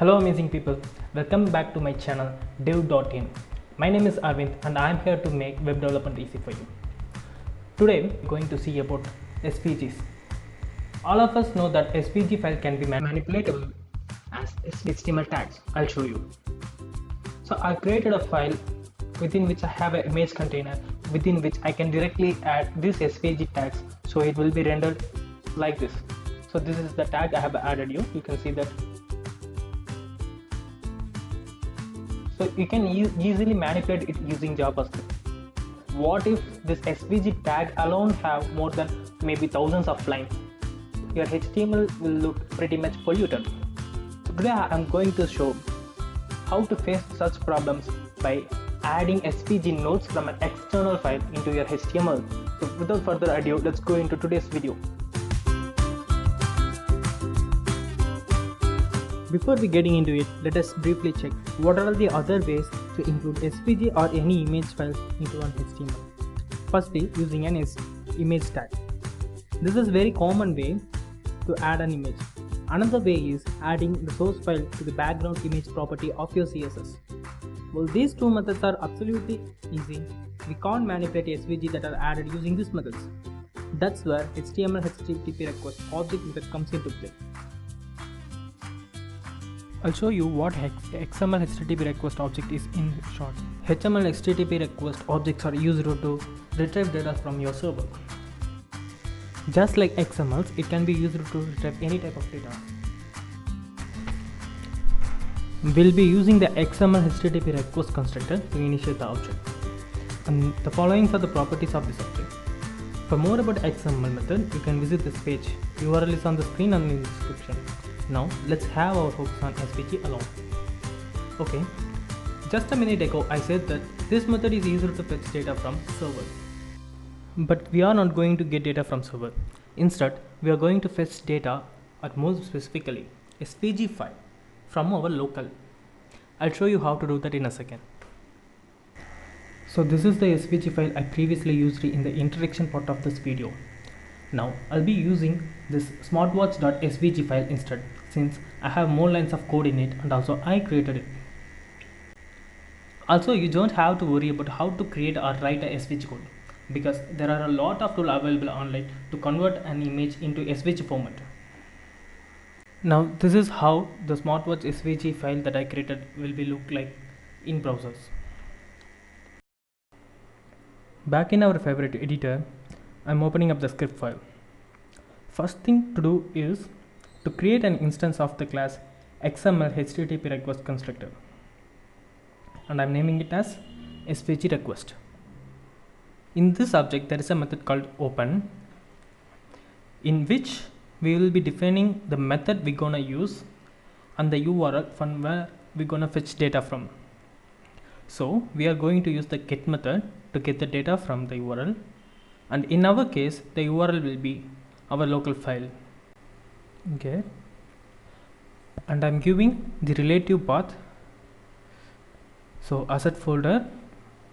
Hello amazing people, welcome back to my channel dev.in. My name is Arvind and I am here to make web development easy for you. Today we are going to see about SVGs. All of us know that SVG file can be manipulatable as HTML tags. I'll show you. So I created a file within which I have an image container within which I can directly add these SVG tags, so it will be rendered like this. So this is the tag I have added. You can see that. So you can easily manipulate it using JavaScript. What if this SVG tag alone have more than maybe thousands of lines? Your HTML will look pretty much polluted. So today I am going to show how to face such problems by adding SVG nodes from an external file into your HTML. So without further ado, let's go into today's video. Before we getting into it, let us briefly check what are the other ways to include SVG or any image file into an HTML. Firstly, using an image tag. This is very common way to add an image. Another way is adding the source file to the background image property of your CSS. Well, these two methods are absolutely easy. We can't manipulate SVG that are added using these methods. That's where HTML HTTP request object method comes into play. I'll show you what XML HTTP request object is in short. HTML HTTP request objects are used to retrieve data from your server. Just like XMLs, it can be used to retrieve any type of data. We'll be using the XML HTTP request constructor to initiate the object. And the following are the properties of this object. For more about XML method, you can visit this page. URL is on the screen and in the description. Now let's have our focus on SVG alone. Okay, just a minute ago I said that this method is easier to fetch data from server. But we are not going to get data from server. Instead, we are going to fetch data, or more specifically SVG file from our local. I'll show you how to do that in a second. So this is the SVG file I previously used in the introduction part of this video. Now I'll be using this smartwatch.svg file instead, since I have more lines of code in it and also I created it. Also, you don't have to worry about how to create or write a SVG code, because there are a lot of tools available online to convert an image into SVG format. Now this is how the smartwatch SVG file that I created will be look like in browsers. Back in our favorite editor, I'm opening up the script file. First thing to do is to create an instance of the class XML HTTP request constructor, and I'm naming it as SVG request. In this object there is a method called open, in which we will be defining the method we're gonna use and the URL from where we're gonna fetch data from. So we are going to use the get method to get the data from the URL, and in our case the URL will be our local file. Okay, and I'm giving the relative path, so asset folder.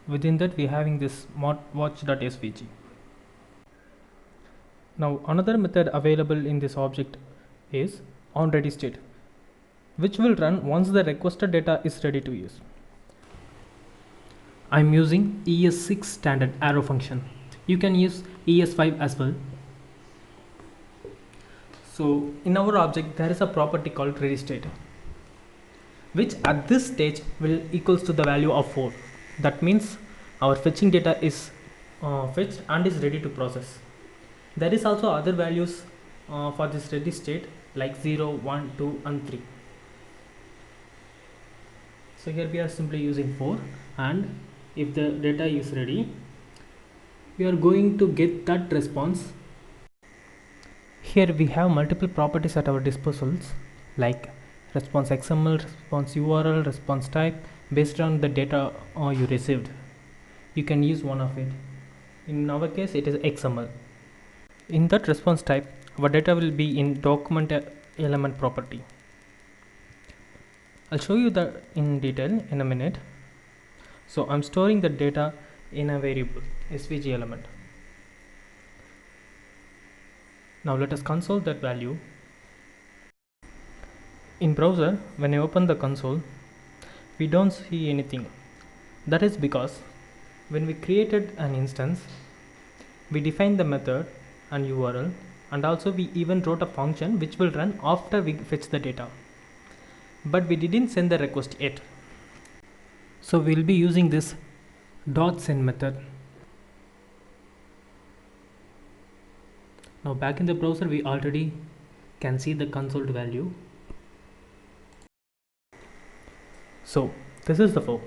Within that we are having this smartwatch.svg. Now another method available in this object is onReadyState, which will run once the requested data is ready to use. I'm using ES6 standard arrow function. You can use ES5 as well. So in our object there is a property called ReadyState, which at this stage will equals to the value of 4. That means our fetching data is fetched and is ready to process. There is also other values for this ready state like 0, 1, 2 and 3. So here we are simply using 4, and if the data is ready, we are going to get that response. Here we have multiple properties at our disposals, like response XML, response URL, response type. Based on the data you received, you can use one of it. In our case it is XML. In that response type, our data will be in document element property. I'll show you that in detail in a minute. So I'm storing the data in a variable SVG element. Now let us console that value. In browser, when I open the console, we don't see anything. That is because when we created an instance, we defined the method and URL, and also we even wrote a function which will run after we fetch the data. But we didn't send the request yet. So we'll be using this .send method. Now back in the browser, we already can see the console value. So this is the flow.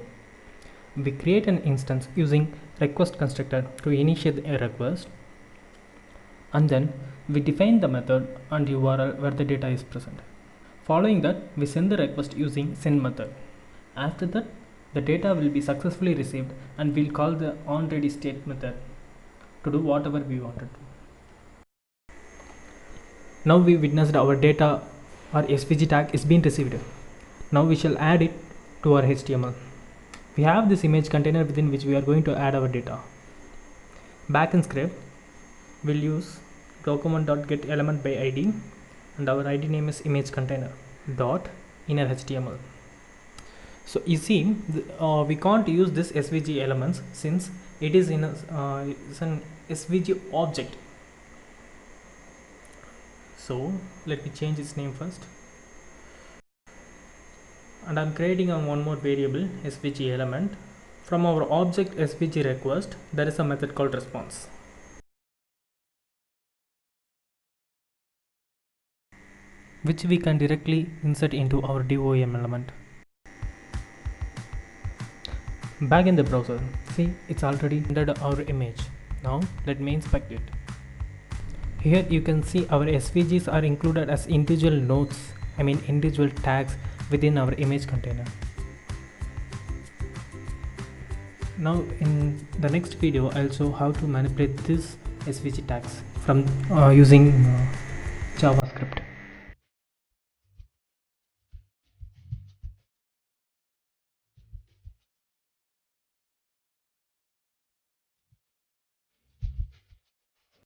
We create an instance using request constructor to initiate a request, and then we define the method and URL where the data is present. Following that, we send the request using send method. After that, the data will be successfully received, and we'll call the onReadyState method to do whatever we wanted to. Now we witnessed our data or SVG tag is being received. Now we shall add it to our HTML. We have this image container within which we are going to add our data. Back in script, we'll use document.getElementById, and our ID name is image container dot inner HTML. So you see, we can't use this SVG elements since it is in it's an SVG object. So let me change its name first, and I'm creating one more variable SVG element. From our object SVG request, there is a method called response, which we can directly insert into our DOM element. Back in the browser, see, it's already rendered our image. Now let me inspect it. Here you can see our SVGs are included as individual nodes, individual tags within our image container. Now in the next video, I'll show how to manipulate this SVG tags from using Java.